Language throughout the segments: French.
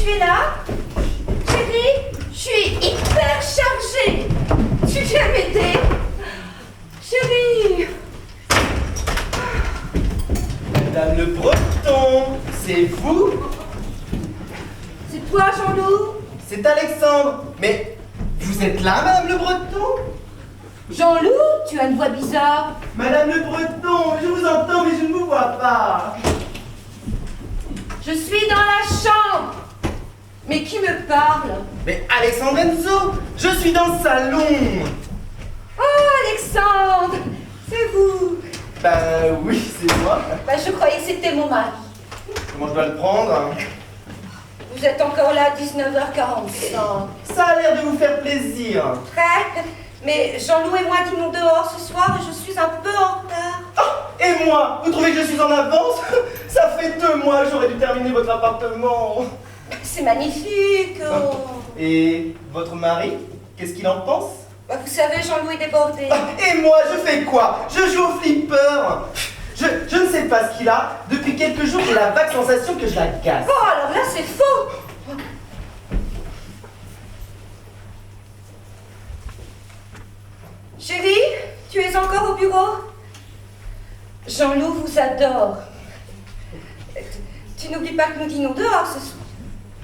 tu es là? Chérie, je suis hyper chargée. Tu viens m'aider? Chérie. Madame Le Breton, c'est vous? C'est toi, Jean-Loup? C'est Alexandre. Mais vous êtes là, Madame Le Breton? Jean-Loup, tu as une voix bizarre. Madame Le Breton, je vous entends, mais je ne vous vois pas. Je suis dans la chambre. Mais qui me parle? Mais Alexandre Enzo, je suis dans le salon. Oh, Alexandre, c'est vous. Ben oui, c'est moi. Bah, je croyais que c'était mon mari. Comment je dois le prendre? Vous êtes encore là à 19h45. Ça a l'air de vous faire plaisir. Très. Mais Jean-Loup et moi dînons dehors ce soir et je suis un peu en retard. Ah, et moi? Vous trouvez que je suis en avance? Ça fait 2 mois, j'aurais dû terminer votre appartement. C'est magnifique. Oh. Et votre mari? Qu'est-ce qu'il en pense? Bah, vous savez, Jean-Loup est débordé. Et moi, je fais quoi? Je joue au flipper. Je ne sais pas ce qu'il a. Depuis quelques jours, j'ai la vague sensation que je la gasse. Oh, alors là, c'est faux. Chérie, tu es encore au bureau? Jean-Loup vous adore. Tu n'oublies pas que nous dînons dehors ce soir.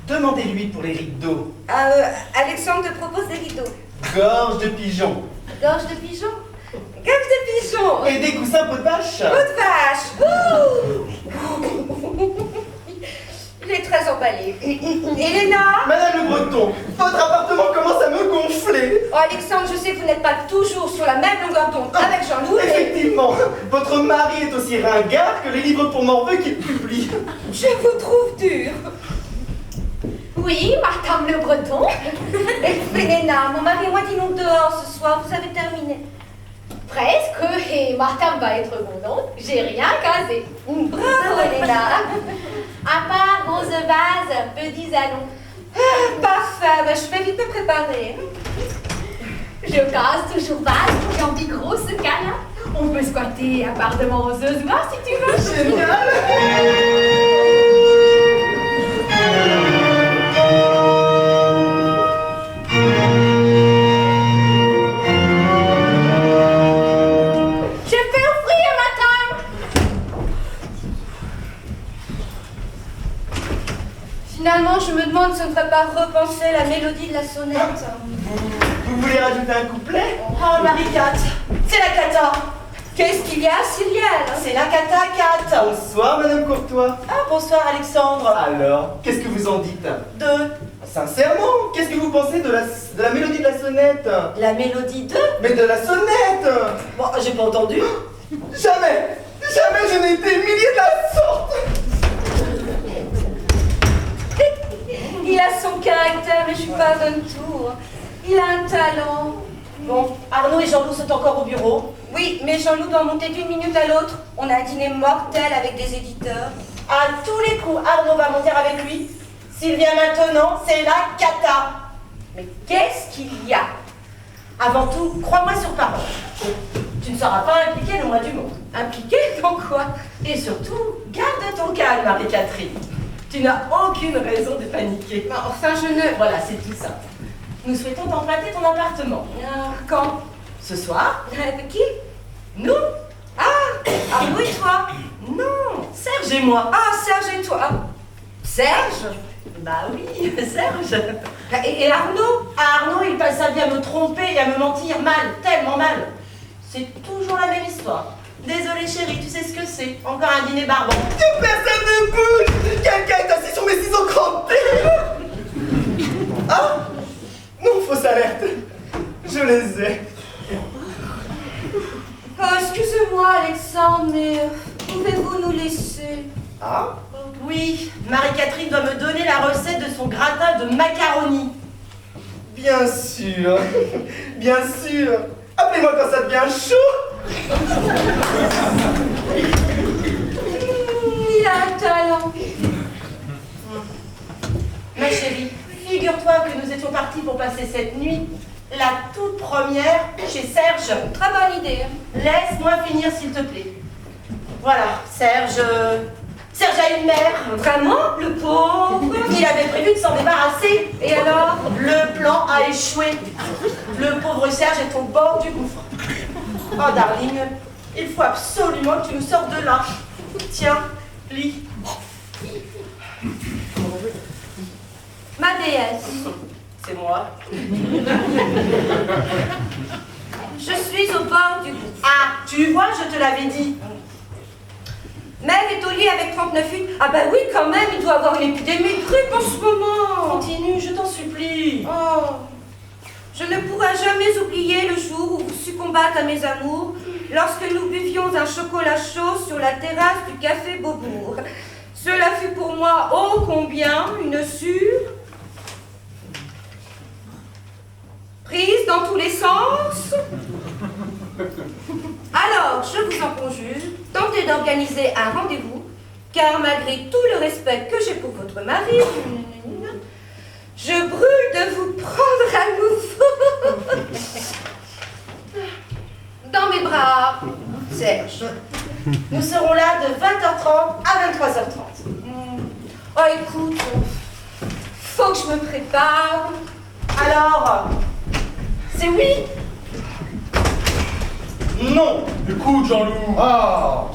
Demandez-lui pour les rideaux. Alexandre te propose des rideaux. Gorge de pigeon. Gorge de pigeon? Gorge de pigeon! Et des coussins potaches. Peau de vache! Ouh. Il est très emballé. Elena? Madame Le Breton, votre appartement commence à me gonfler. Oh, Alexandre, je sais que vous n'êtes pas toujours sur la même longueur d'onde avec Jean-Loup, mais... Effectivement, votre mari est aussi ringard que les livres pour morveux qu'il publie. Je vous trouve dur. Oui, Madame Le Breton. Elena, mon mari et moi dînons dehors ce soir, vous avez terminé. Presque, et Madame va être contente. J'ai rien cassé. Bravo, Elena. À part rose vase, petit salon. Parfait, bah, je vais vite me préparer. Je casse toujours vase pour qu'un petit grosse câlin. On peut squatter appartement aux œufs si tu veux. Génial. Finalement, je me demande si on ne ferait pas repenser la mélodie de la sonnette. Vous voulez rajouter un couplet? Oh, Marie-Cat, c'est la cata. Qu'est-ce qu'il y a, Cyrielle? C'est la cata, Cat. Bonsoir, Madame Courtois. Ah, bonsoir, Alexandre. Alors, qu'est-ce que vous en dites? De Sincèrement, qu'est-ce que vous pensez de la mélodie de la sonnette? la mélodie de... Mais de la sonnette! Bon, j'ai pas entendu. Jamais je n'ai été humilié de la sorte! Il a son caractère, mais je suis pas d'un tour. Il a un talent. Bon, Arnaud et Jean-Loup sont encore au bureau. Oui, mais Jean-Loup doit monter d'une minute à l'autre. On a un dîner mortel avec des éditeurs. À tous les coups, Arnaud va monter avec lui. S'il vient maintenant, c'est la cata. Mais qu'est-ce qu'il y a? Avant tout, crois-moi sur parole. Tu ne seras pas impliquée le mois du monde. Impliqué dans quoi? Et surtout, garde ton calme, Marie-Catherine. Tu n'as aucune raison de paniquer. Mais enfin, je ne... Voilà, c'est tout ça. Nous souhaitons t'emprunter ton appartement. Quand? Ce soir, Avec qui? nous? Ah, Arnaud et toi? Non, Serge et moi. Ah, Serge et toi? Serge? Bah oui, Serge. Et Arnaud? Arnaud, il passe sa vie à me tromper et à me mentir mal, tellement mal. C'est toujours la même histoire. Désolée chérie, tu sais ce que c'est. Encore un dîner barbant. Que personne ne bouge! Quelqu'un est assis sur mes ciseaux crampés! Ah! Non, fausse alerte! Je les ai. Oh, excusez-moi, Alexandre, mais pouvez-vous nous laisser? Ah? Oui, Marie-Catherine doit me donner la recette de son gratin de macaroni. Bien sûr! Bien sûr! Appelez-moi quand ça devient chaud! Il a un talent. Ma chérie, figure-toi que nous étions partis pour passer cette nuit, la toute première, chez Serge. Très bonne idée. Laisse-moi finir s'il te plaît. Voilà, Serge Serge a une mère. Vraiment? Le pauvre? Il avait prévu de s'en débarrasser. Et alors? Le plan a échoué. Le pauvre Serge est au bord du gouffre. Oh, darling, il faut absolument que tu nous sortes de là. Tiens, lis. Ma déesse, C'est moi. je suis au bord du gouffre. Ah, tu vois, je te l'avais dit. Mère est au lit avec 39 huit. Ah bah oui, quand même, il doit avoir une épidémie de grippe en ce moment. Continue, je t'en supplie. Oh, je ne pourrai jamais oublier le jour où vous succombâtes à mes amours, lorsque nous buvions un chocolat chaud sur la terrasse du café Beaubourg. Cela fut pour moi ô combien une prise dans tous les sens. Alors, je vous en conjure, tentez d'organiser un rendez-vous, car malgré tout le respect que j'ai pour votre mari, je brûle de vous prendre à nouveau dans mes bras, Serge. Nous serons là de 20h30 à 23h30. Oh, écoute, faut que je me prépare. Alors, c'est oui? Non. Écoute, Jean-Loup. Ah,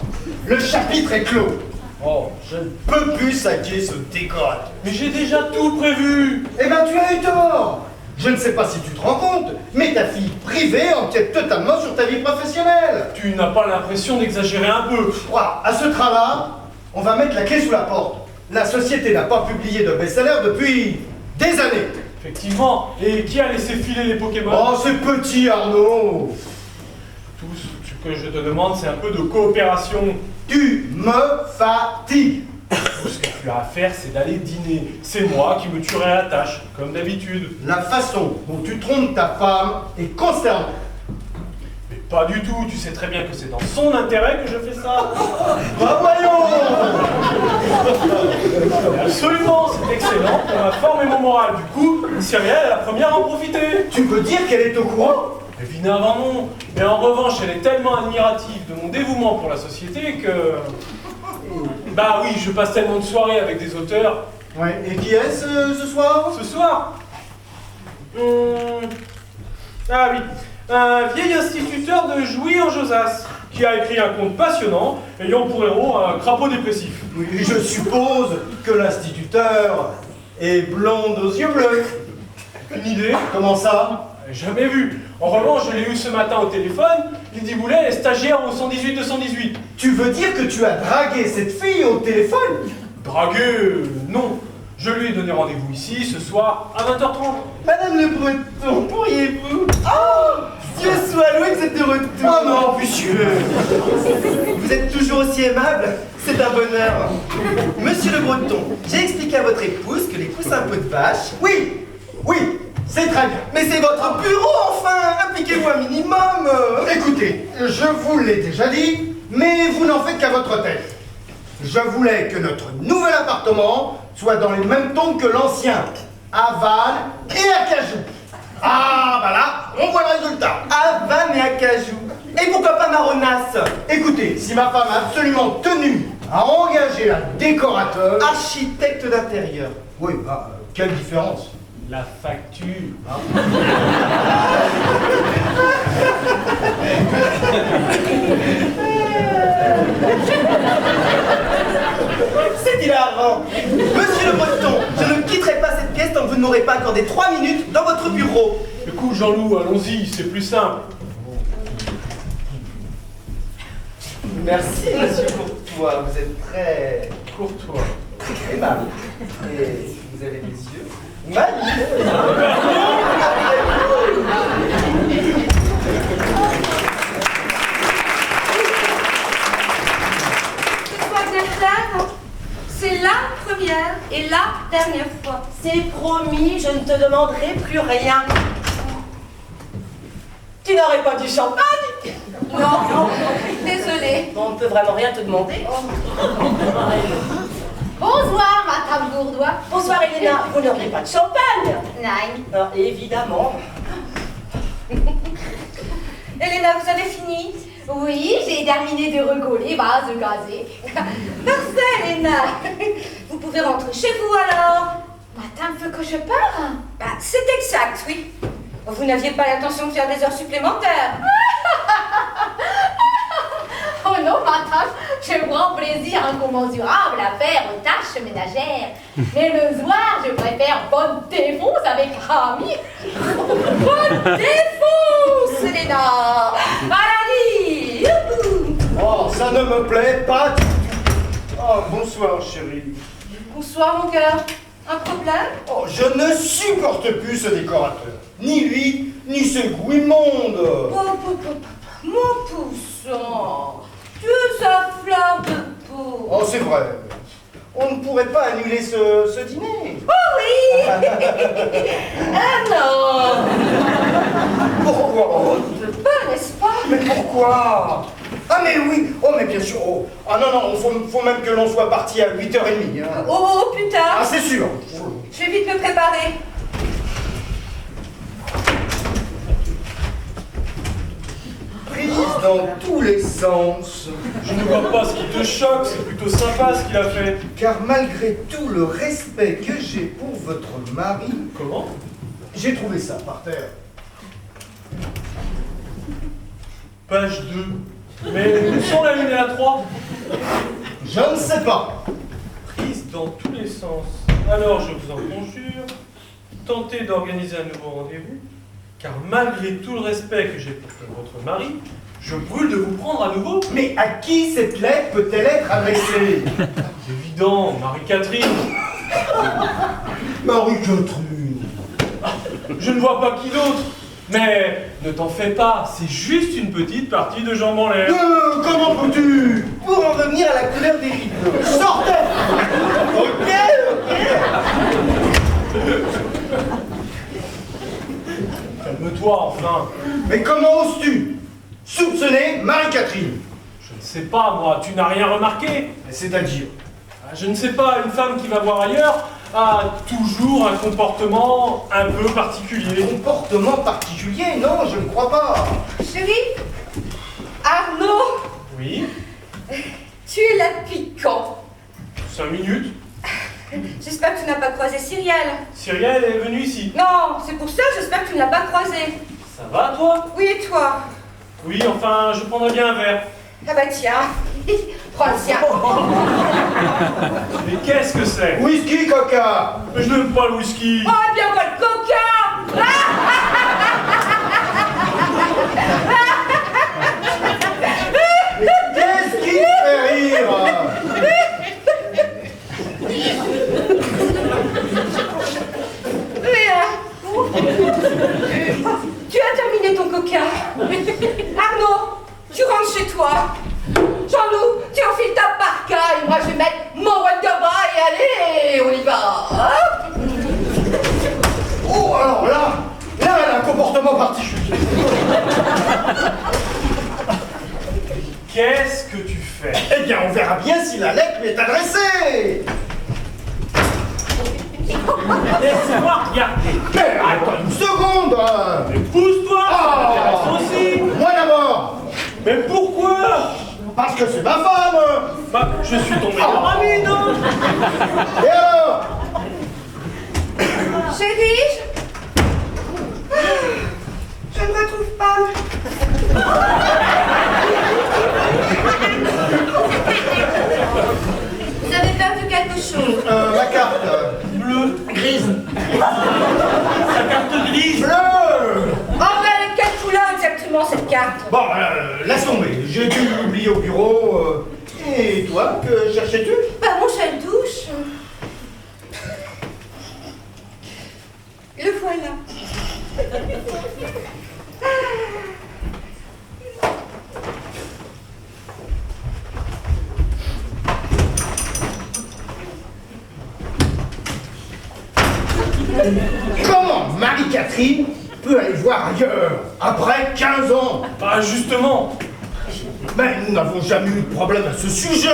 le chapitre est clos. Oh, Je ne peux plus saquer ce décorateur. mais j'ai déjà tout prévu. Eh ben, tu as eu tort. Je ne sais pas si tu te rends compte, mais ta fille privée empiète totalement sur ta vie professionnelle. Tu n'as pas l'impression d'exagérer un peu? Voilà, à ce train-là, on va mettre la clé sous la porte. La société n'a pas publié de best-seller depuis des années. Effectivement. Et qui a laissé filer les Pokémon? Oh, ce petit Arnaud. Tout ce que je te demande, c'est un peu de coopération. Tu me fatigues. Tout ce que tu as à faire, c'est d'aller dîner. C'est moi qui me tuerai à la tâche, comme d'habitude. La façon dont tu trompes ta femme est consternante. Mais pas du tout, tu sais très bien que c'est dans son intérêt que je fais ça. Bah voyons. Mais absolument, c'est excellent pour ma forme et mon moral. Du coup, Cyrielle est la première à en profiter. Tu veux dire qu'elle est au courant? Évidemment non. Mais en revanche, elle est tellement admirative de mon dévouement pour la société que... Bah oui, je passe tellement de soirées avec des auteurs. Ouais, et qui est-ce ce soir? Ce soir Ah oui, un vieil instituteur de Jouy en Josas, qui a écrit un conte passionnant, ayant pour héros un crapaud dépressif. Oui, je suppose que l'instituteur est blonde aux yeux bleus. Une idée? Comment ça? Jamais vu. En revanche, je l'ai eu ce matin au téléphone, Lydie Boulet est stagiaire au 118-218. Tu veux dire que tu as dragué cette fille au téléphone? Dragueux, non. Je lui ai donné rendez-vous ici, ce soir, à 20h30. Madame Le Breton, pourriez-vous? Oh, Dieu soit loué que vous êtes de retour. Oh non, monsieur. Vous êtes toujours aussi aimable, c'est un bonheur. Monsieur Le Breton, j'ai expliqué à votre épouse que les coussins peau de vache... Oui, oui, c'est très bien. Mais c'est votre bureau, enfin. Impliquez-vous un minimum. Écoutez, je vous l'ai déjà dit, mais vous n'en faites qu'à votre tête. Je voulais que notre nouvel appartement soit dans les mêmes tons que l'ancien, à Vannes et à Cajou. Ah, bah là, on voit le résultat. À Vannes et à Cajou. Et pourquoi pas Marronasse? Écoutez, si ma femme est absolument tenue à engager un décorateur... Architecte d'intérieur. Oui, bah, quelle différence? La facture. C'est hilarant. Monsieur Le Breton, je ne quitterai pas cette pièce tant que vous ne m'aurez pas accordé 3 minutes dans votre bureau. Écoute, Jean-Loup, allons-y, c'est plus simple. Merci, monsieur Courtois. Vous êtes très Courtois. aimable. Et vous avez des yeux magnifiques. Cette fois que j'espère, c'est la première et la dernière fois. C'est promis, je ne te demanderai plus rien. Tu n'aurais pas du champagne? Non, désolée. On ne peut vraiment rien te demander. Bonsoir, Madame Bourdois. Bonsoir Elena, vous n'auriez pas de champagne? Nein. Évidemment. Elena, vous avez fini? Oui, j'ai terminé de recoller base gazée. Parfait, Léna. Vous pouvez rentrer chez vous alors. Madame veut que je parte? Bah, c'est exact, oui. Vous n'aviez pas l'intention de faire des heures supplémentaires. Oh non, madame, j'ai un grand plaisir incommensurable à faire aux tâches ménagères. Mais le soir, je préfère bonne défense avec Rami. Bonne défense, Léna. Allez, youhou. Oh, ça ne me plaît pas du tout. Oh, bonsoir, chérie. Bonsoir, mon cœur. Un problème? Oh, je ne supporte plus ce décorateur. Ni lui, ni ce goût immonde. Mon pousson, tu es à fleur de peau. Oh, c'est vrai. On ne pourrait pas annuler ce dîner. Oh oui. Ah non. Pourquoi? Pas, n'est-ce pas? Mais pourquoi? Ah mais oui. Oh mais bien sûr. Oh. Ah non, non, faut même que l'on soit parti à 8h30. Hein. Oh, plus tard. Ah c'est sûr. Je vais vite me préparer. Prise dans tous les sens. Je ne vois pas ce qui te choque, c'est plutôt sympa ce qu'il a fait. Car malgré tout le respect que j'ai pour votre mari, Comment? j'ai trouvé ça par terre. Page 2. Mais où sont la 1 et la 3? Je ne sais pas. Prise dans tous les sens. Alors je vous en conjure, tentez d'organiser un nouveau rendez-vous, car malgré tout le respect que j'ai pour votre mari, je brûle de vous prendre à nouveau. Mais à qui cette lettre peut-elle être adressée? C'est évident, Marie-Catherine. Marie-Catherine. Je ne vois pas qui d'autre. Mais ne t'en fais pas, c'est juste une petite partie de jambes en l'air. Comment peux-tu? Pour en revenir à la couleur des rideaux. Sortez. Ok. Calme-toi, enfin. Mais comment oses-tu soupçonner Marie-Catherine? Je ne sais pas, moi, tu n'as rien remarqué. C'est-à-dire? Je ne sais pas, une femme qui va voir ailleurs a toujours un comportement un peu particulier. Comportement particulier? Non, je ne crois pas. Chérie, Arnaud, Oui, tu es là depuis quand? 5 minutes. J'espère que tu n'as pas croisé Cyrielle. Cyrielle est venue ici. Non, c'est pour ça, j'espère que tu ne l'as pas croisé. Ça va, toi? Oui, et toi? Oui, enfin, je prendrais bien un verre. Ah bah tiens, prends le sien. Mais qu'est-ce que c'est? Whisky, coca. Mais je n'aime pas le whisky. Oh, et bien, votre coca. Qu'est-ce qui te fait rire? Tu as terminé ton coca. Arnaud, tu rentres chez toi. Jean-Loup, tu enfiles ta parka et moi je vais mettre mon wonderbra et allez, on y va. Hop. Oh, alors là, elle a un comportement particulier. Qu'est-ce que tu fais? Eh bien, on verra bien si la lettre lui est adressée. Laisse-moi regarder. Mais attends une seconde. Mais pousse-toi, ça m'intéresse aussi. Moi d'abord. Mais pourquoi? Parce que c'est ma femme. Bah, je suis ton meilleur ami, non? Et alors? Chérie, je ne retrouve pas. Vous avez perdu quelque chose. Ma carte. Bleu. Grise. Sa carte grise. Bleu. Oh, mais elle est quelle couleur exactement cette carte? Bon, laisse tomber. J'ai dû l'oublier au bureau. Et toi, que cherchais-tu? Bah, mon gel douche. Le voilà. Comment Marie-Catherine peut aller voir ailleurs après 15 ans? Bah, justement. Mais nous n'avons jamais eu de problème à ce sujet.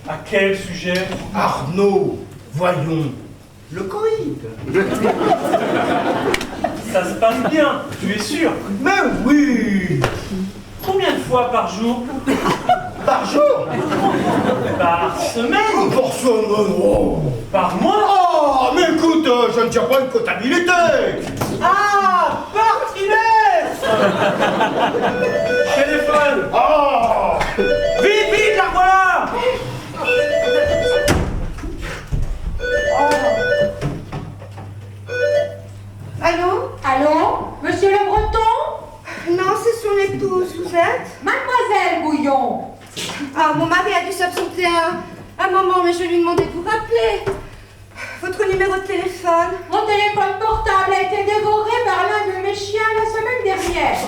À quel sujet? Arnaud, voyons, le coït. Ça se passe bien, tu es sûr? Mais oui. Combien de fois par jour? Par jour? Par semaine? Par semaine? Par mois? Oh, mais écoute, je ne tiens pas une comptabilité. Ah, par trimestre. Téléphone! Oh. Vite, vite, la voilà! Allô? Allô? Monsieur Le Breton? Non, c'est son épouse, vous êtes? Mademoiselle Bouillon! Ah, mon mari a dû s'absenter un moment, mais je lui demandais de vous rappeler. Votre numéro de téléphone? Mon téléphone portable a été dévoré par l'un de mes chiens la semaine dernière.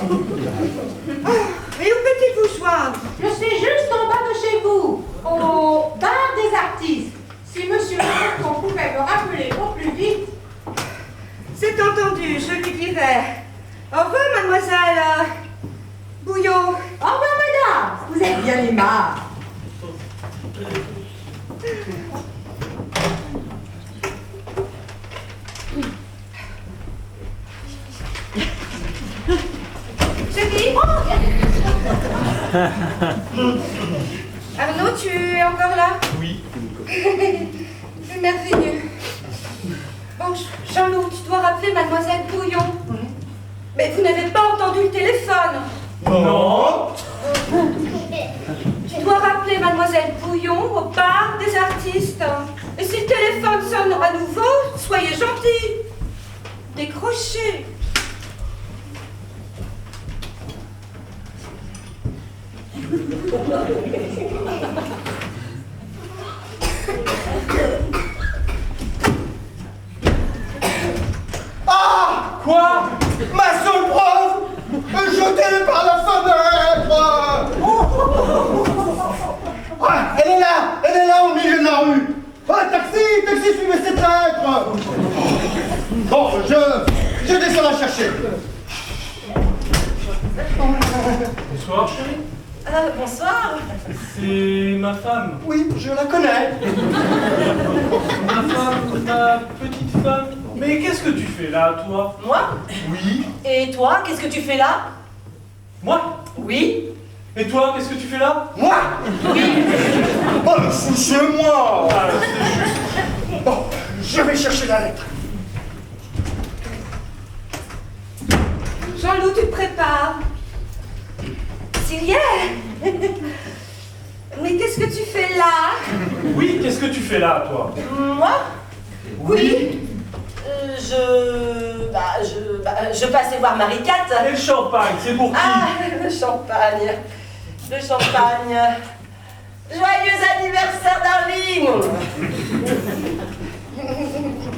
Et où peut-il vous joindre? Je suis juste en bas de chez vous, au bar des artistes. Si monsieur Le Breton pouvait me rappeler au plus vite. C'est entendu, je lui dirai. Au revoir, mademoiselle Bouillon. Au revoir, madame. Vous êtes bien aimable. Chérie? Arnaud, tu es encore là? Oui. C'est merveilleux. Bon, Jean-Loup, tu dois rappeler mademoiselle Bouillon. Mais vous n'avez pas entendu le téléphone. Non. Tu dois rappeler mademoiselle Bouillon au bar des artistes. Et si le téléphone sonne à nouveau, soyez gentil. Décrochez. Ah! Quoi? Ma seule preuve! Jetez par la fenêtre! Ah, elle est là au milieu de la rue! Ah, taxi, suivez cette lettre! Bon, je descends la chercher. Bonsoir, chérie. Bonsoir. C'est ma femme. Oui, je la connais. Ma femme, ma petite femme. Mais qu'est-ce que tu fais là, toi? Moi? Oui. Et toi, qu'est-ce que tu fais là? Moi? Oui. Et toi, qu'est-ce que tu fais là? Moi? Oui. Oh, fouchez-moi! Ah, c'est juste. Bon, je vais chercher la lettre. Jean-Loup, tu te prépares. Cyrielle. Mais qu'est-ce que tu fais là? Oui, qu'est-ce que tu fais là, toi? Moi? Oui. Je passais voir Marie-Cat. Et le champagne, c'est pour qui? Ah, le champagne. Le champagne. Joyeux anniversaire, darling.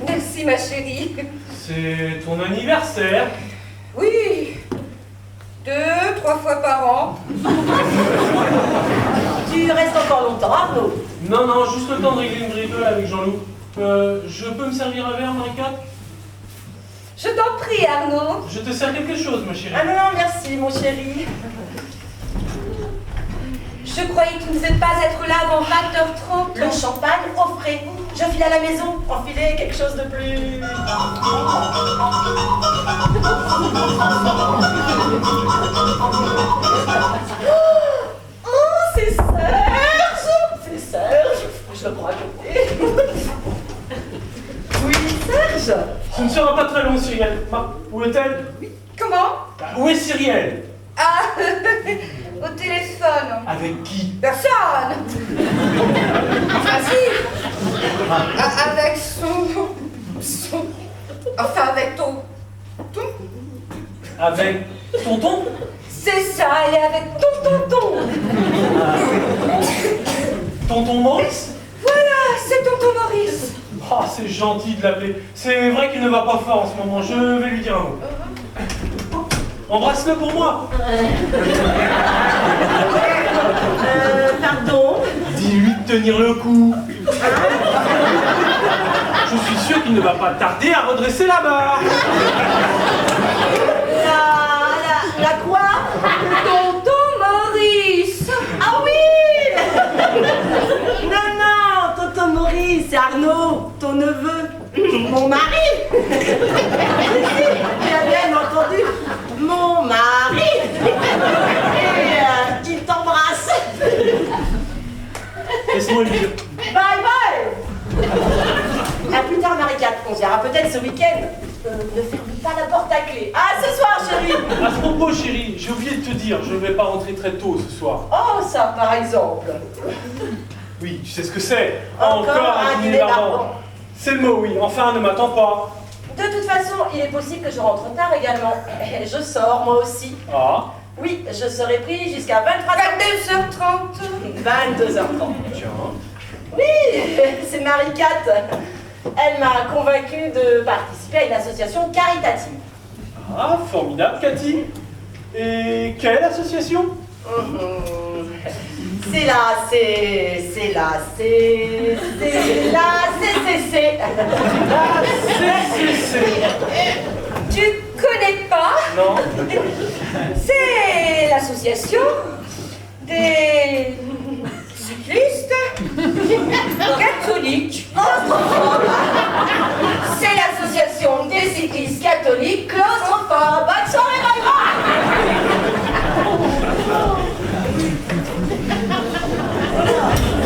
Merci, ma chérie. C'est ton anniversaire. Oui. 2, 3 fois par an. Tu restes encore longtemps, Arnaud? Non, non, juste le temps de régler une bricole avec Jean-Loup. Je peux me servir un verre, Marie-Cat? Je t'en prie, Arnaud. Je te sers quelque chose, ma chérie. Ah non, non, merci, mon chéri. Je croyais que tu ne devais pas être là avant 20h30. Le champagne, offrez. Je file à la maison. Enfilez quelque chose de plus... Oh, c'est Serge. C'est Serge. Je le prends à côté. Oui, Serge. Ce ne sera pas très long, Cyrielle. Où est-elle? Comment? Où est Cyrielle? Ah, au téléphone. Avec qui? Personne. Enfin, si. Avec son... Enfin, avec ton... Avec tonton? C'est ça, elle est avec ton tonton. Tonton Maurice? Voilà, c'est tonton Maurice. Oh, c'est gentil de l'appeler. C'est vrai qu'il ne va pas fort en ce moment. Je vais lui dire un mot. Embrasse-le pour moi. Pardon. Dis-lui de tenir le coup. Je suis sûr qu'il ne va pas tarder à redresser la barre. La quoi? Tonton Maurice. Ah oui. Non, non, tonton Maurice, c'est Arnaud, ton neveu. Mon mari. Tu as bien entendu. Mon mari. Et Laisse-moi lire. Bye bye. À plus tard, Marie-Cat. On se verra peut-être ce week-end. Ne ferme pas la porte à clé. À ce soir, chérie. À ce propos, chérie, j'ai oublié de te dire, je ne vais pas rentrer très tôt ce soir. Oh, ça, par exemple. Oui, tu sais ce que c'est. Encore un dîner barbant. C'est le mot, oui. Enfin, ne m'attends pas. De toute façon, il est possible que je rentre tard également. Et je sors, moi aussi. Ah, Oui, je serai pris jusqu'à 22h30. 22h30. tiens. Oui, c'est Marie-Cat. Elle m'a convaincue de participer à une association caritative. Ah, formidable, Cathy. Et quelle association? C'est la CCC. Tu connais pas? Non. C'est l'association des cyclistes catholiques. C'est l'association des cyclistes catholiques claustrophobes. Bonne soirée,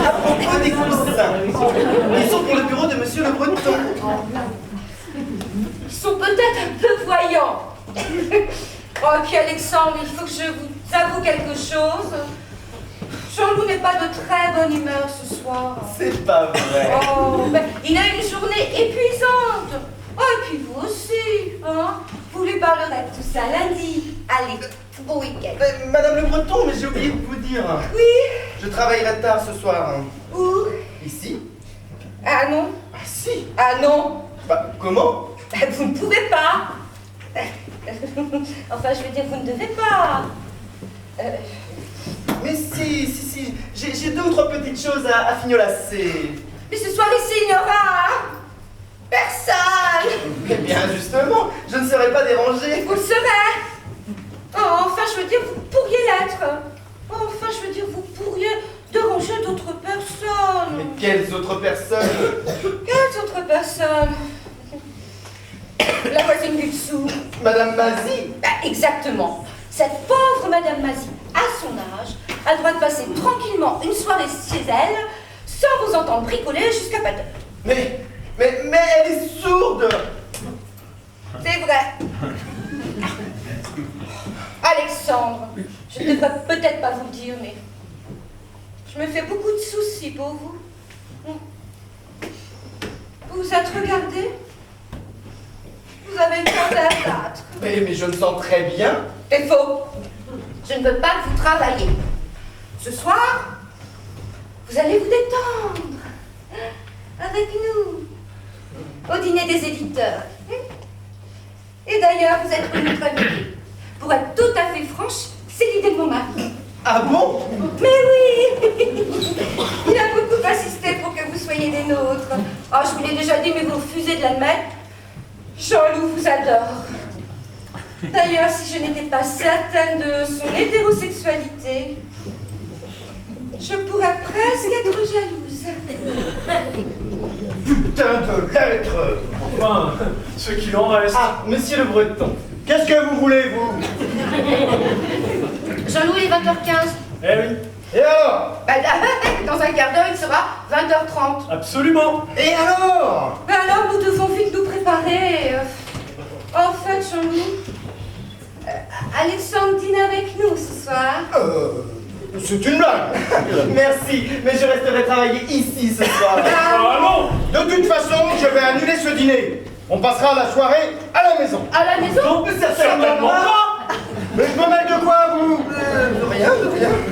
À propos des coussins, ils sont pour le bureau de Monsieur Le Breton. Ils sont peut-être un peu voyants. Oh, puis Alexandre, il faut que je vous avoue quelque chose. Jean-Loup n'est pas de très bonne humeur ce soir. C'est pas vrai. Oh, ben, il a une journée épuisante. Oh, et puis vous aussi, hein? Vous lui parlerez de tout ça lundi. Allez, bon week-end. Madame Le Breton, mais j'ai oublié de vous dire. Oui? Je travaillerai tard ce soir. Où? Ici? Ah non? Ah si. Ah non? Bah, comment? Vous ne pouvez pas. Enfin, je veux dire, vous ne devez pas. Mais si, j'ai deux ou trois petites choses à fignolasser. Mais ce soir ici, il n'y aura personne. Eh bien, justement, je ne serai pas dérangé. Vous le serez. Oh, enfin, je veux dire, vous pourriez l'être. Oh, enfin, je veux dire, vous pourriez déranger d'autres personnes. Mais quelles autres personnes? Quelles autres personnes? La voisine du dessous. Madame Mazie? Bah, exactement. Cette pauvre Madame Mazie, à son âge, a le droit de passer tranquillement une soirée chez elle sans vous entendre bricoler jusqu'à pas d'heure. Mais elle est sourde. C'est vrai. Alexandre, je ne devrais peut-être pas vous le dire, mais je me fais beaucoup de soucis pour vous. Vous vous êtes regardé? Vous avez une corde à abattre. Mais je me sens très bien. C'est faux. Je ne veux pas que vous travaillez. Ce soir, vous allez vous détendre avec nous au dîner des éditeurs. Et d'ailleurs, vous êtes une notre invité. Pour être tout à fait franche, c'est l'idée de mon mari. Ah bon? Mais oui. Il a beaucoup insisté pour que vous soyez des nôtres. Oh, je vous l'ai déjà dit, mais vous refusez de l'admettre. Jean-Loup vous adore. D'ailleurs, si je n'étais pas certaine de son hétérosexualité, je pourrais presque être jalouse. Putain de lettres. Enfin, ce qu'il en reste. Ah, Monsieur Le Breton. Qu'est-ce que vous voulez, vous? Jean-Loup, il est 20h15. Eh oui, Et alors? Bah, dans un quart d'heure, il sera 20h30. absolument. Et alors? Mais alors, nous devons vite nous préparer. En fait, Jean-Loup, Alexandre dîne avec nous ce soir. C'est une blague. Merci, mais je resterai travailler ici ce soir. Ah non. De toute façon, je vais annuler ce dîner. On passera la soirée à la maison. À la maison? Non, certainement pas. Mais je me mêle de quoi, vous? De rien.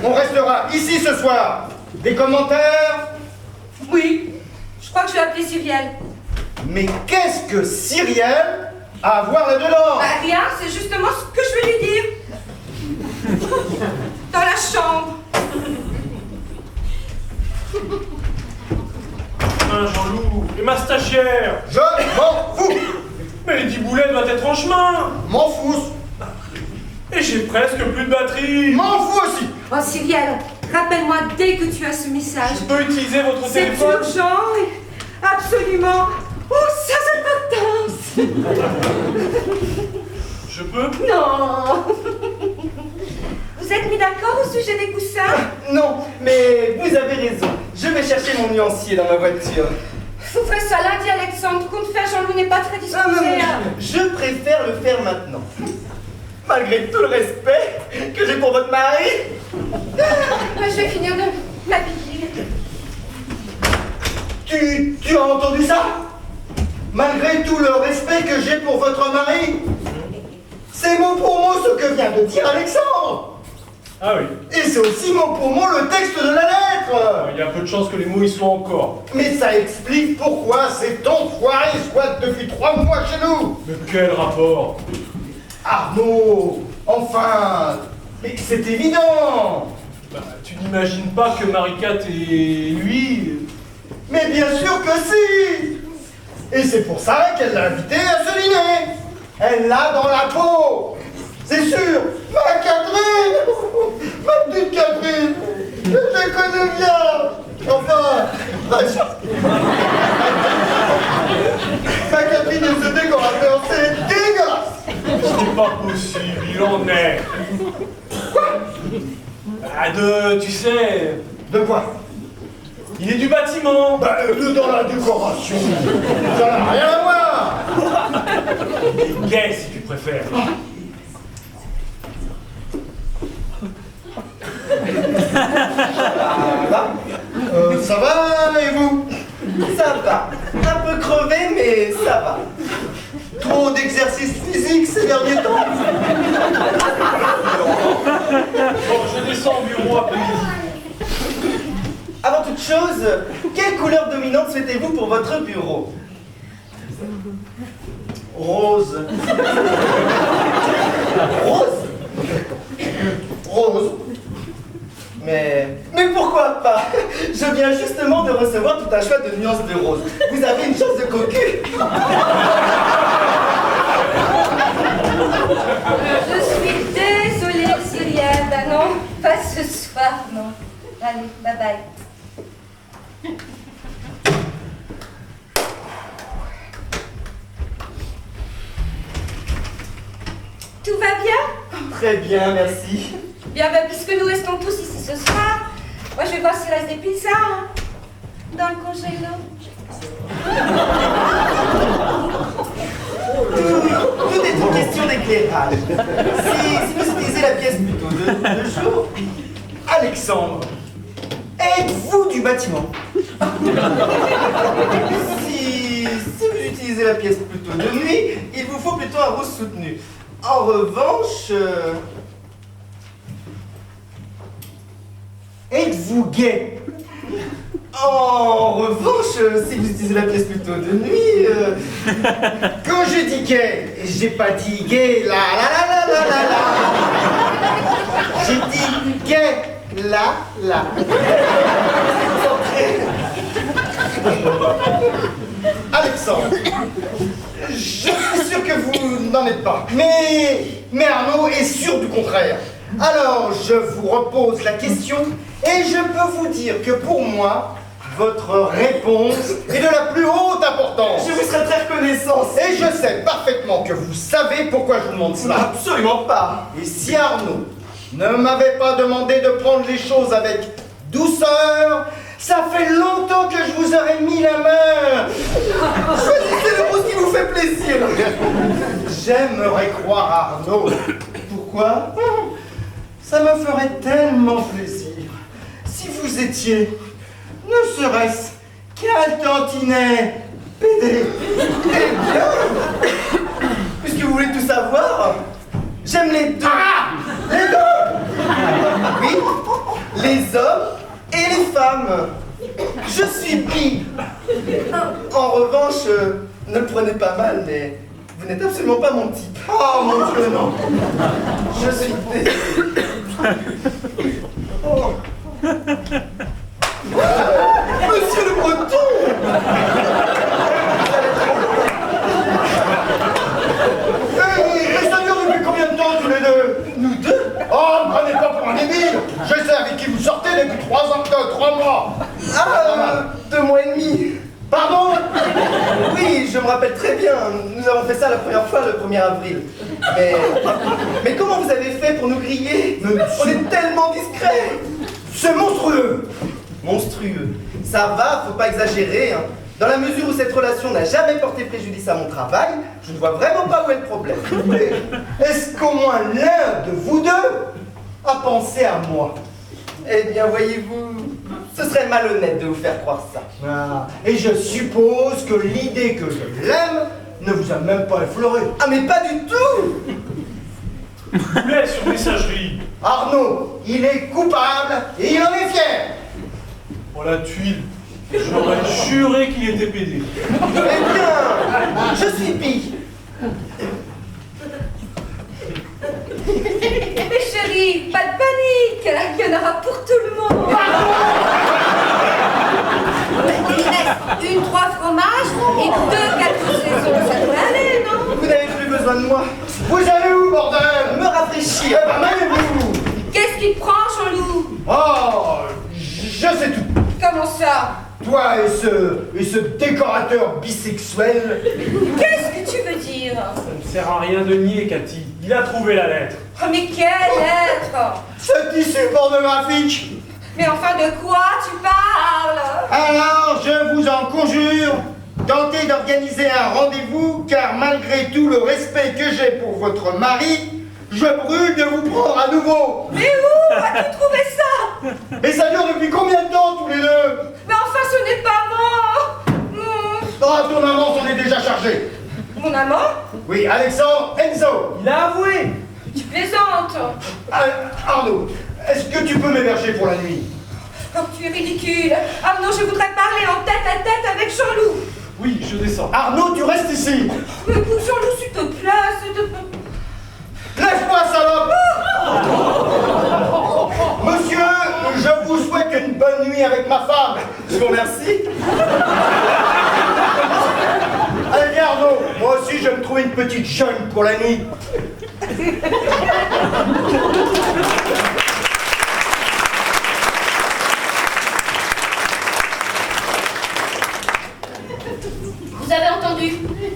On restera ici ce soir. Des commentaires? Oui, je crois que je vais appeler Cyrielle. Mais qu'est-ce que Cyrielle a à voir là-dedans? Bah, rien, c'est justement ce que je vais lui dire. Dans la chambre. Jean-Loup, et ma stagiaire. Je m'en fous. Mais Lady Boulette va être en chemin. M'en fous. Et j'ai presque plus de batterie. M'en fous aussi. Oh, Cyrielle, rappelle-moi dès que tu as ce message. Je peux utiliser votre C'est téléphone? urgent, et absolument. Oh, sans importance. Je peux? Non. Vous êtes mis d'accord au sujet des coussins? Non, mais vous avez raison. Je vais chercher mon nuancier dans ma voiture. Vous ferez ça lundi, Alexandre. Compte faire, Jean-Louis n'est pas très disposé. Ah, non, à- je préfère le faire maintenant. Malgré tout le respect que j'ai pour votre mari. Je vais finir de m'habiller. Tu as entendu ça? Malgré tout le respect que j'ai pour votre mari, c'est mot pour mot ce que vient de dire Alexandre. Ah oui, Et c'est aussi mot pour mot le texte de la lettre. il y a peu de chances que les mots y soient encore. Mais ça explique pourquoi cet enfoiré squatte depuis 3 mois chez nous. Mais quel rapport? Arnaud, enfin, mais c'est évident. Bah, tu n'imagines pas que Maricat et lui... Mais bien sûr que si. Et c'est pour ça qu'elle l'a invité à ce dîner. Elle l'a dans la peau. C'est sûr. Ma Catherine, ma petite Catherine, je la connais bien. Enfin, ma Catherine est ce décorateur, c'est dégueulasse. Ce n'est pas possible, il en est. Ah, tu sais, De quoi? il est du bâtiment. Bah, dans la décoration. Ça n'a rien à voir. Il est gay, si tu préfères. Ça va, et vous? Ça va. Un peu crevé, mais ça va. Trop d'exercice physique ces derniers temps? Bon, je descends au bureau après midi. Avant toute chose, quelle couleur dominante souhaitez-vous pour votre bureau? Rose. Rose? Rose. Mais pourquoi pas? Je viens justement de recevoir tout un choix de nuances de rose. Vous avez une chance de cocu. Je suis désolée, Cyrielle. Bah non, pas ce soir, non. Allez, bye bye. Tout va bien? Très bien, merci. Bien, bah, puisque nous restons tous ici ce soir, moi je vais voir s'il reste des pizzas hein, dans le congélo. Tout est une question d'éclairage. Si vous utilisez la pièce plutôt de jour, Alexandre, êtes-vous du bâtiment? Si vous utilisez la pièce plutôt de nuit, il vous faut plutôt un rose soutenu. En revanche, êtes-vous gay? En revanche, si vous utilisez la pièce plutôt de nuit, Quand je dis gay, j'ai pas dit gay là. J'ai dit gay là. Alexandre, je suis sûr que vous n'en êtes pas. Mais Arnaud est sûr du contraire. Alors, je vous repose la question et je peux vous dire que pour moi, votre réponse est de la plus haute importance. je vous serais très reconnaissant. Et je sais parfaitement que vous savez pourquoi je vous demande cela. Absolument pas. Et si Arnaud ne m'avait pas demandé de prendre les choses avec douceur, ça fait longtemps que je vous aurais mis la main. Choisissez le rose qui vous fait plaisir. J'aimerais croire Arnaud. Pourquoi? Ça me ferait tellement plaisir si vous étiez, ne serait-ce qu'un tantinet pédé. Eh bien, puisque vous voulez tout savoir, j'aime les deux. Les deux. Oui, les hommes et les femmes. Je suis bi. En revanche, ne le prenez pas mal, mais vous n'êtes absolument pas mon type. Oh mon Dieu, non. Je suis désolé. Oh. Monsieur le Breton! Et ça dure depuis combien de temps tous les deux? Nous deux? Oh, ne prenez pas pour un débile. Je sais avec qui vous sortez depuis 3 mois. Ah, 2 mois et demi. Pardon? Oui, je me rappelle très bien. Nous avons fait ça la première fois le 1er avril. Mais comment vous avez fait pour nous griller? On est tellement discrets. C'est monstrueux. monstrueux. Ça va, faut pas exagérer, hein. Dans la mesure où cette relation n'a jamais porté préjudice à mon travail, je ne vois vraiment pas où est le problème. Est-ce qu'au moins l'un de vous deux a pensé à moi? Eh bien, voyez-vous, ce serait malhonnête de vous faire croire ça. Ah, et je suppose que l'idée que je l'aime ne vous a même pas effleuré. Ah, mais pas du tout! Poulet sur messagerie. Arnaud, il est coupable et il en est fier. Oh la tuile. J'aurais juré qu'il était pédé. Eh bien, je suis pille. Mais chérie, pas de panique, il y en aura pour tout le monde. Il reste une 3 fromages et 2 4 saisons. Ça doit aller, non? Vous n'avez plus besoin de moi. Vous allez où, bordel? Me rafraîchir. Eh ben, même vous. Qu'est-ce qui te prend, Jean-Loup? Oh, je sais tout. Comment ça? Toi et ce décorateur bisexuel. Qu'est-ce que tu veux dire? Ça ne sert à rien de nier, Cathy. Il a trouvé la lettre. Oh, mais quelle lettre? Ce tissu pornographique. Mais enfin, de quoi tu parles? Alors, je vous en conjure, tentez d'organiser un rendez-vous, car malgré tout le respect que j'ai pour votre mari, je brûle de vous prendre à nouveau. Mais où as-tu trouvé ça? Et ça dure depuis combien de temps, tous les deux? Mais enfin, ce n'est pas moi. Ah, ton amant s'en est déjà chargé. Mon amant? Oui, Alexandre Enzo. Il a avoué. Tu plaisantes. Arnaud, est-ce que tu peux m'héberger pour la nuit? Oh, tu es ridicule. Ah non, je voudrais parler en tête à tête avec Jean-Loup. Oui, je descends. Arnaud, tu restes ici. Mais Jean-Loup, s'il te plaît, Lève-toi, salope. Monsieur, je vous souhaite une bonne nuit avec ma femme. Je vous remercie. Allez, viens, Arnaud. Moi aussi, je vais me trouver une petite jeune pour la nuit. Vous avez entendu?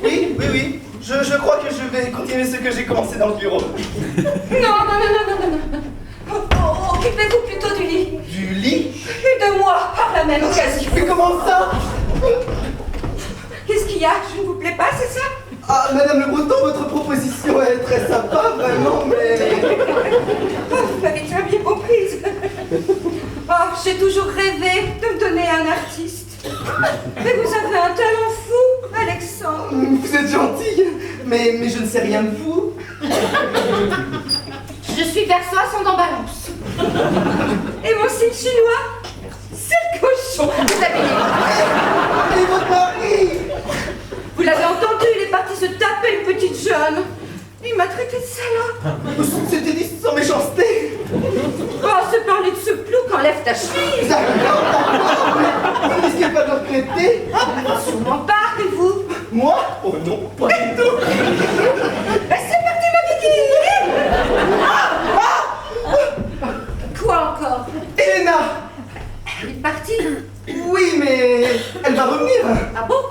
Oui, oui, oui. Je crois que je vais continuer ce que j'ai commencé dans le bureau. Non. Occupez-vous plutôt du lit. Du lit? Et de moi, par la même occasion. Mais comment ça? Qu'est-ce qu'il y a? Je ne vous plais pas, c'est ça? Ah, Madame Le Breton, votre proposition est très sympa, vraiment, mais... Oh, vous m'avez très bien comprise. Oh, j'ai toujours rêvé de me donner un artiste. Mais vous avez un talent fou, Alexandre. Vous êtes gentille, mais je ne sais rien de vous. Je suis perçois ascendant balance. Et mon signe chinois, c'est le cochon. Vous avez Et votre mari? Vous l'avez entendu, il est parti se taper une petite jeune. Il m'a traité de salope. C'était dit sans méchanceté. Oh, se parler de ce plouc, enlève ta chemise. D'accord, mais vous ne risquez pas de le regretter? Sûrement pas, et vous? Moi? Oh non, pas du tout. Ben, c'est parti, ma bikini. Quoi encore? Elena! Elle est partie. Oui, mais elle va revenir. Ah bon?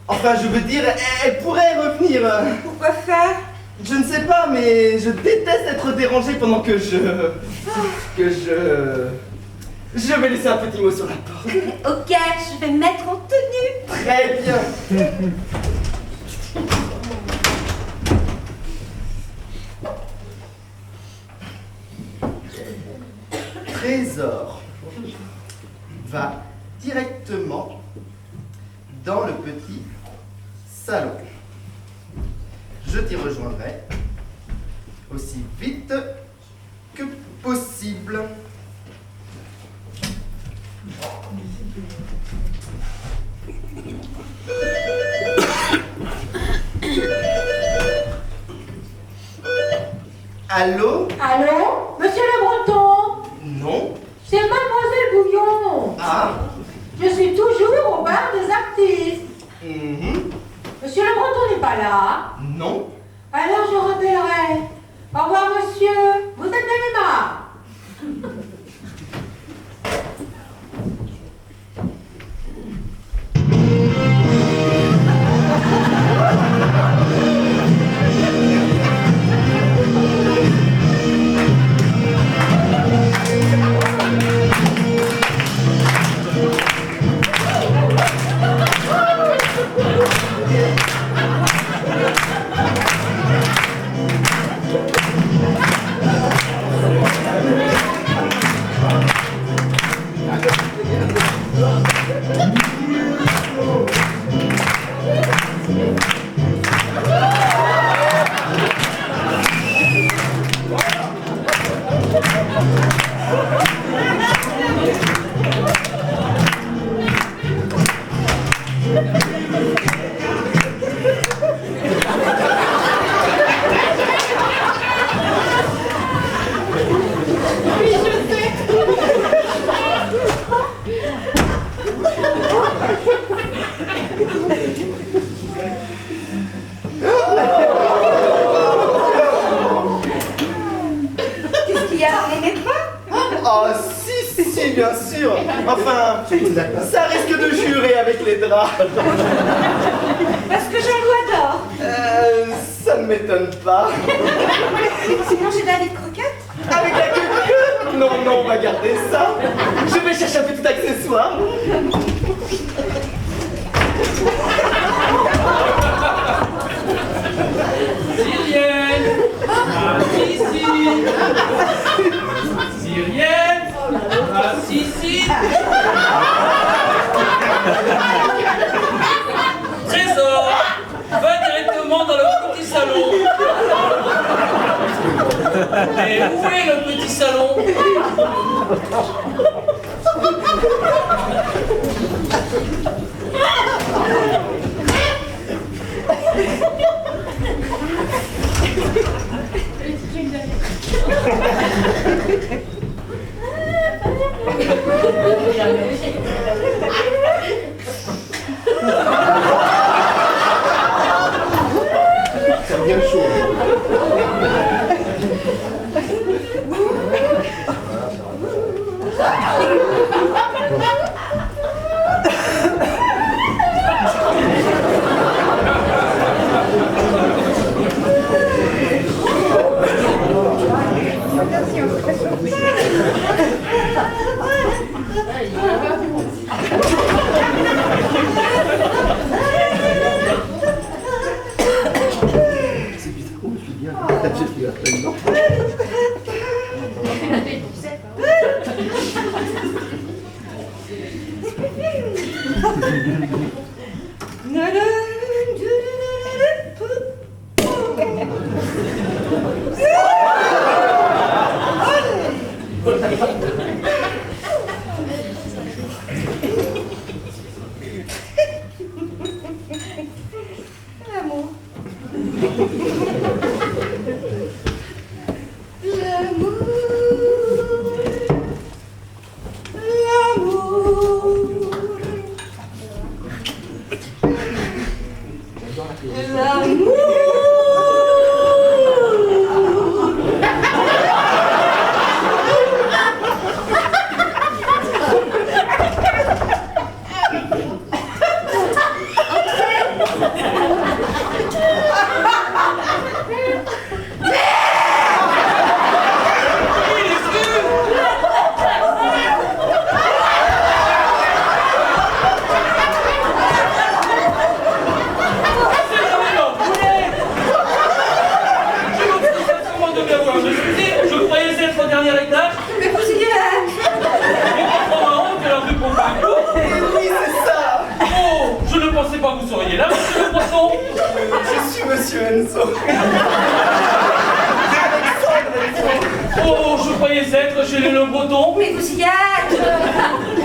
Enfin, je veux dire, elle pourrait revenir. Pourquoi faire? Je ne sais pas, mais je déteste être dérangé pendant que je vais laisser un petit mot sur la porte. Ok, je vais me mettre en tenue. Très bien. Trésor va directement dans le petit salon. Je t'y rejoindrai aussi vite que possible. Allô? Allô? Monsieur Le Breton? Non? C'est Mademoiselle Bouillon. Ah? Je suis toujours au bar des artistes. Mhm. Monsieur Le Breton n'est pas là. Non? Alors je rappellerai. Au revoir, monsieur. Vous êtes bien aimable. Ça risque de jurer avec les draps. Parce que Jean-Loup adore. Ça ne m'étonne pas. Sinon, j'ai de la vie de croquette. Avec la queue. Non, non, on va garder ça. Je vais chercher un petit accessoire. Syrienne! Ici! Syrienne! Ici! Trésor! Va directement dans le petit salon! Et où est le petit salon? Ça devient chaud. L'amour. Monsieur Enzo. Oh, je croyais être chez les Le Breton. Mais vous y êtes.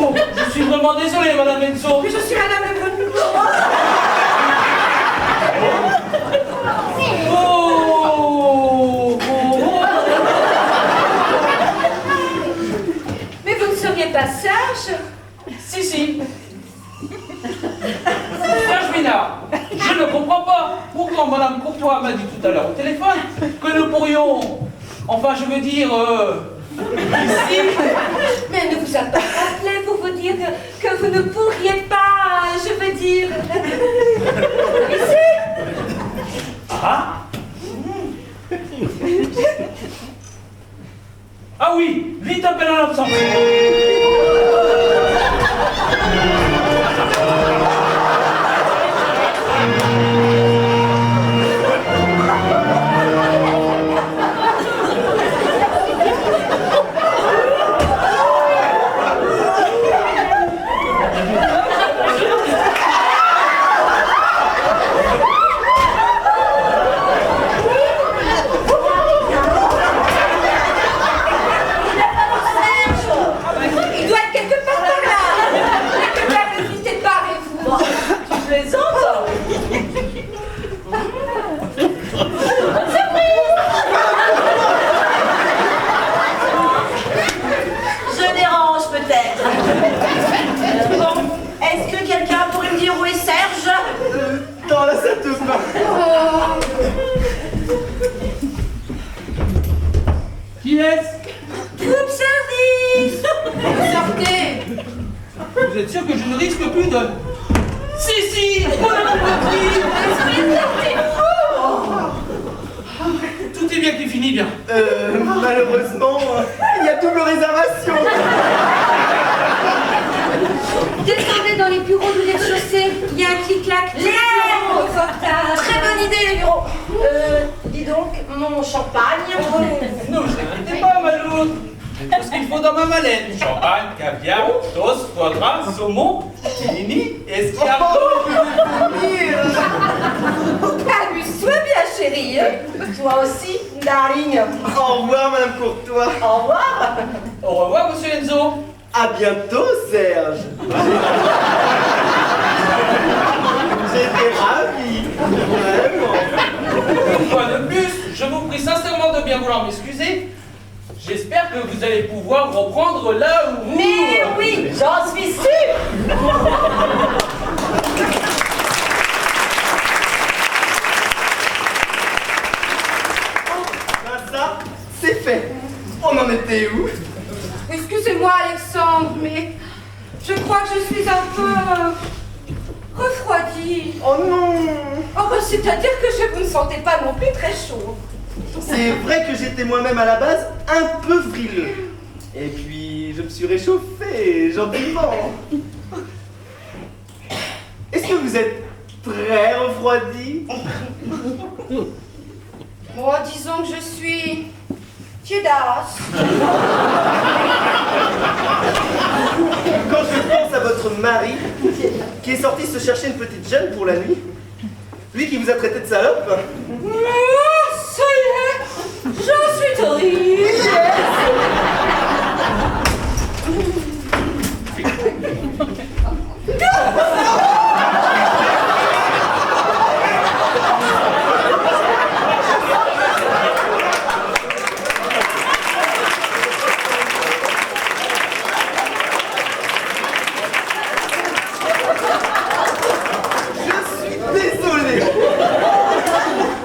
Oh, je suis vraiment désolé, Madame Enzo. Mais je suis Madame Le Breton. Mais vous ne seriez pas sage? Si. Serge Minard, je ne comprends pas. Pourtant, Madame Courtois m'a dit tout à l'heure au téléphone que nous pourrions, enfin, je veux dire, ici. Mais elle ne vous a pas appelé pour vous dire que vous ne pourriez pas, je veux dire, ici. Ah Ah oui, vite appelle un absent. êtes sûr que je ne risque plus de... Si, on a compris. Tout est bien qui finit bien. Malheureusement, il y a double réservation. Descendez dans les bureaux du rez-de-chaussée. Il y a un clic-clac. Très bonne idée, les bureaux. Dis donc, mon champagne. Ne vous inquiétez pas, Malou. J'ai tout ce qu'il faut dans ma mallette. Champagne, caviar, toast, foie gras, saumon, fini, escargot. Amuse-toi bien, chérie. Toi aussi, darling. Au revoir, Madame Courtois. Au revoir. Au revoir, monsieur Enzo. À bientôt, Serge. J'étais ravi. Vraiment. Une fois de plus, je vous prie sincèrement de bien vouloir m'excuser. J'espère que vous allez pouvoir reprendre là où vous... Mais oui, j'en suis sûre. Ben ça, c'est fait. On en était où? Excusez-moi, Alexandre, mais je crois que je suis un peu refroidie. Oh non. Oh, bah, c'est-à-dire que je ne me sentais pas non plus très chaud. C'est vrai que j'étais moi-même à la base un peu frileux. Et puis, je me suis réchauffé gentiment. Est-ce que vous êtes très refroidi? Moi, disons que je suis tiédasse. Quand je pense à votre mari, qui est sorti se chercher une petite jeune pour la nuit, lui qui vous a traité de salope. Ça y est, j'en suis triste. Désolé.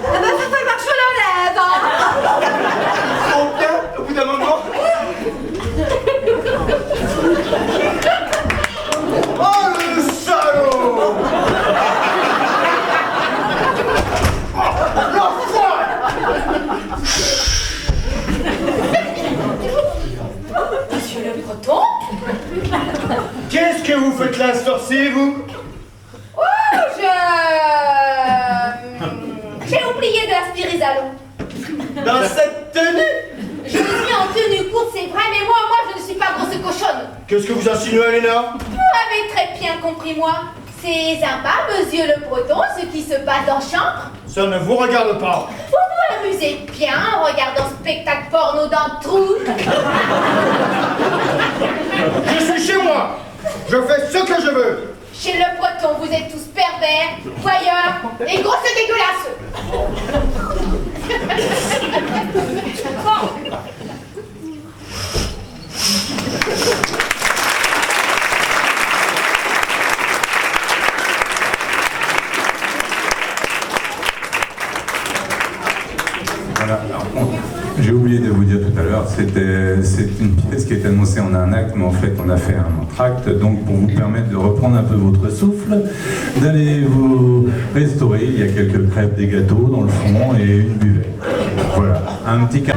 Ah bah, ça fait marche l'enlève. Trop bien, au bout d'un moment. Oh le salaud! Monsieur le Breton? Qu'est-ce que vous faites là, sorcier, vous? Oh, j'ai oublié de l'aspirer Zalon. Dans cette tenue? Je suis en tenue courte, c'est vrai, mais moi, je ne suis pas grosse cochonne. Qu'est-ce que vous insinuez, Léna? Vous avez très bien compris, moi. C'est sympa, monsieur le Breton, ce qui se passe en chambre. Ça ne vous regarde pas. Vous vous amusez bien en regardant ce spectacle porno dans le trou. Je suis chez moi. Je fais ce que je veux. Chez le Breton, vous êtes tous pervers, voyeurs et grosses dégueulasses. Bon. Voilà. Alors, j'ai oublié de vous dire tout à l'heure, c'est une pièce qui est annoncée en un acte, mais en fait on a fait un entracte, donc pour vous permettre de reprendre un peu votre souffle, d'aller vous restaurer. Il y a quelques crêpes, des gâteaux dans le fond et une buvette. Voilà, un petit